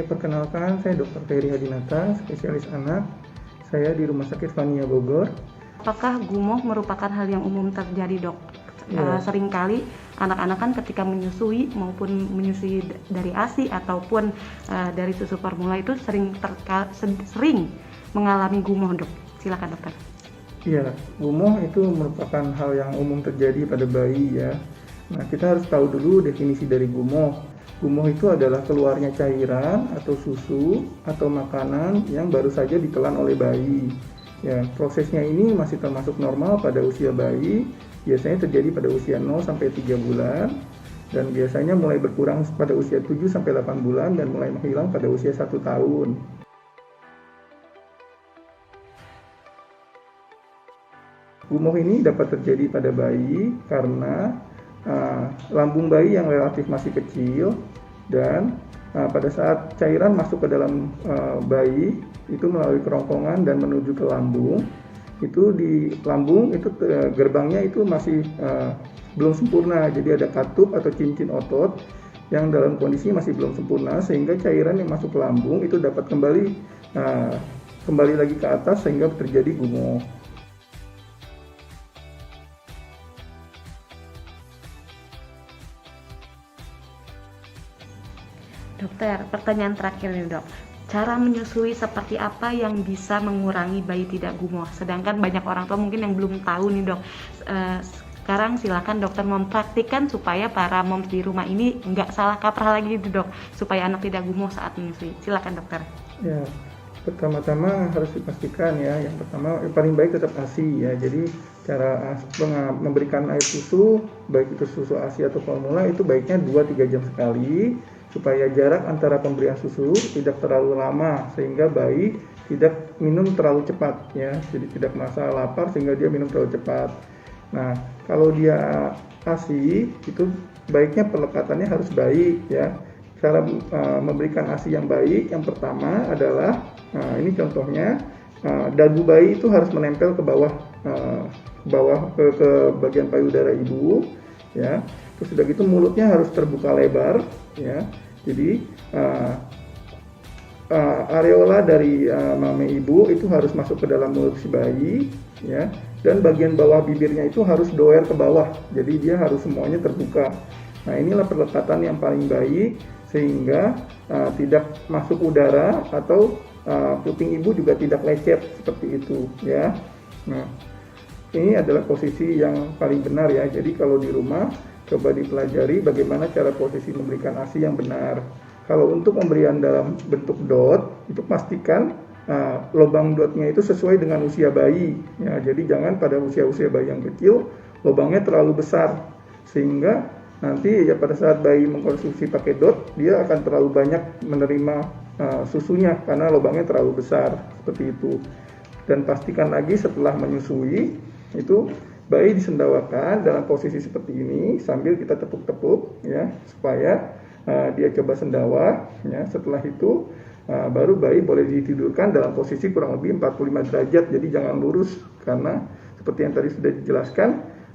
perkenalkan, saya Dr. Ferry Hadinata, spesialis anak. Saya di Rumah Sakit Fania Bogor. Apakah gumoh merupakan hal yang umum terjadi, dok? Ya. Seringkali anak-anak kan ketika menyusui maupun menyusui dari ASI ataupun dari susu formula itu sering mengalami gumoh, dok. Silakan, dokter. Iya, gumoh itu merupakan hal yang umum terjadi pada bayi ya. Nah, kita harus tahu dulu definisi dari gumoh. Gumoh itu adalah keluarnya cairan atau susu atau makanan yang baru saja ditelan oleh bayi. Ya, prosesnya ini masih termasuk normal pada usia bayi. Biasanya terjadi pada usia 0 sampai 3 bulan dan biasanya mulai berkurang pada usia 7 sampai 8 bulan dan mulai menghilang pada usia 1 tahun. Gumoh ini dapat terjadi pada bayi karena lambung bayi yang relatif masih kecil dan pada saat cairan masuk ke dalam bayi itu melalui kerongkongan dan menuju ke lambung, itu di lambung itu gerbangnya itu masih belum sempurna, jadi ada katup atau cincin otot yang dalam kondisi masih belum sempurna sehingga cairan yang masuk ke lambung itu dapat kembali lagi ke atas sehingga terjadi gumoh. Dokter, pertanyaan terakhir nih, dok. Cara menyusui seperti apa yang bisa mengurangi bayi tidak gumoh? Sedangkan banyak orang tua mungkin yang belum tahu nih, dok. Sekarang silakan dokter mempraktikkan supaya para moms di rumah ini nggak salah kaprah lagi, dok, supaya anak tidak gumoh saat menyusui. Silakan, dokter. Ya, pertama-tama harus dipastikan ya. Yang pertama paling baik tetap ASI ya. Jadi cara memberikan air susu, baik itu susu ASI atau formula, itu baiknya 2-3 jam sekali supaya jarak antara pemberian susu tidak terlalu lama sehingga bayi tidak minum terlalu cepat ya. Jadi tidak merasa lapar sehingga dia minum terlalu cepat. Nah, kalau dia ASI itu baiknya pelekatannya harus baik ya. Cara memberikan ASI yang baik, yang pertama adalah ini contohnya, dagu bayi itu harus menempel ke bawah ke bagian payudara ibu ya. Terus sudah gitu mulutnya harus terbuka lebar ya. Jadi areola dari mame ibu itu harus masuk ke dalam mulut si bayi ya. Dan bagian bawah bibirnya itu harus doer ke bawah. Jadi dia harus semuanya terbuka. Nah, inilah pelekatan yang paling baik sehingga tidak masuk udara atau puting ibu juga tidak lecet seperti itu ya. Nah, ini adalah posisi yang paling benar ya. Jadi kalau di rumah coba dipelajari bagaimana cara posisi memberikan ASI yang benar. Kalau untuk pemberian dalam bentuk dot, itu pastikan lubang dotnya itu sesuai dengan usia bayi ya. Jadi jangan pada usia bayi yang kecil lubangnya terlalu besar sehingga nanti ya pada saat bayi mengkonsumsi pakai dot dia akan terlalu banyak menerima susunya karena lubangnya terlalu besar seperti itu. Dan pastikan lagi setelah menyusui itu bayi disendawakan dalam posisi seperti ini sambil kita tepuk-tepuk ya supaya dia coba sendawa ya. Setelah itu baru bayi boleh ditidurkan dalam posisi kurang lebih 45 derajat. Jadi jangan lurus karena seperti yang tadi sudah dijelaskan,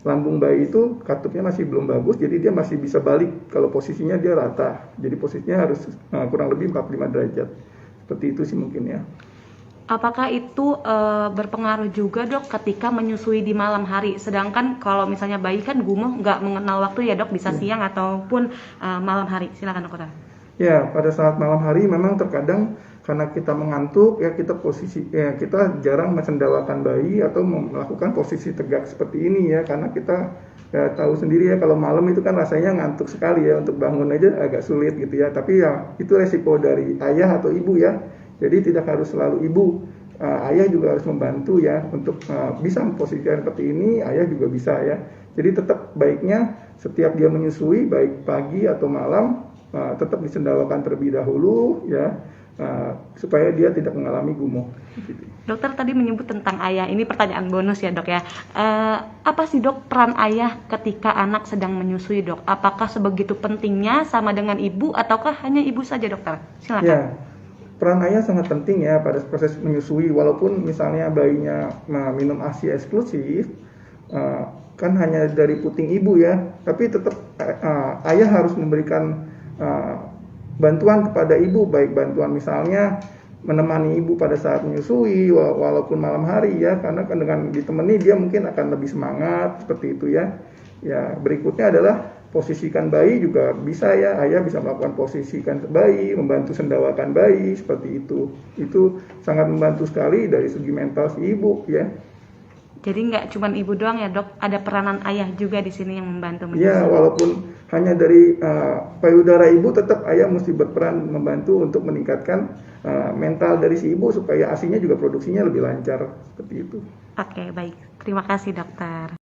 lambung bayi itu katupnya masih belum bagus, jadi dia masih bisa balik kalau posisinya dia rata. Jadi posisinya harus kurang lebih 45 derajat. Seperti itu sih mungkin ya. Apakah itu berpengaruh juga, dok, ketika menyusui di malam hari? Sedangkan kalau misalnya bayi kan gumoh nggak mengenal waktu ya, dok, bisa siang ataupun malam hari. Silakan, dokter. Ya, pada saat malam hari memang terkadang karena kita mengantuk ya kita jarang mensendawakan bayi atau melakukan posisi tegak seperti ini ya, karena kita ya tahu sendiri ya kalau malam itu kan rasanya ngantuk sekali ya, untuk bangun aja agak sulit gitu ya. Tapi ya itu resiko dari ayah atau ibu ya. Jadi tidak harus selalu ibu, ayah juga harus membantu ya untuk bisa memposisikan seperti ini, ayah juga bisa ya. Jadi tetap baiknya setiap dia menyusui baik pagi atau malam tetap disendawakan terlebih dahulu ya, supaya dia tidak mengalami gumoh. Dokter tadi menyebut tentang ayah, ini pertanyaan bonus ya, dok ya. Apa sih, dok, peran ayah ketika anak sedang menyusui, dok? Apakah sebegitu pentingnya sama dengan ibu ataukah hanya ibu saja, dokter? Silakan. Ya. Peran ayah sangat penting ya pada proses menyusui. Walaupun misalnya bayinya minum ASI eksklusif, kan hanya dari puting ibu ya, tapi tetap ayah harus memberikan bantuan kepada ibu, baik bantuan misalnya menemani ibu pada saat menyusui walaupun malam hari ya, karena kan dengan ditemani dia mungkin akan lebih semangat seperti itu ya. Ya, berikutnya adalah posisikan bayi juga bisa ya, ayah bisa melakukan posisikan bayi, membantu sendawakan bayi seperti itu. Itu sangat membantu sekali dari segi mental si ibu ya. Jadi nggak cuma ibu doang ya dok, ada peranan ayah juga di sini yang membantu menyusui. Ya, walaupun hanya dari payudara ibu, tetap ayah mesti berperan membantu untuk meningkatkan mental dari si ibu supaya ASI-nya juga produksinya lebih lancar seperti itu. Oke, baik. Terima kasih dokter.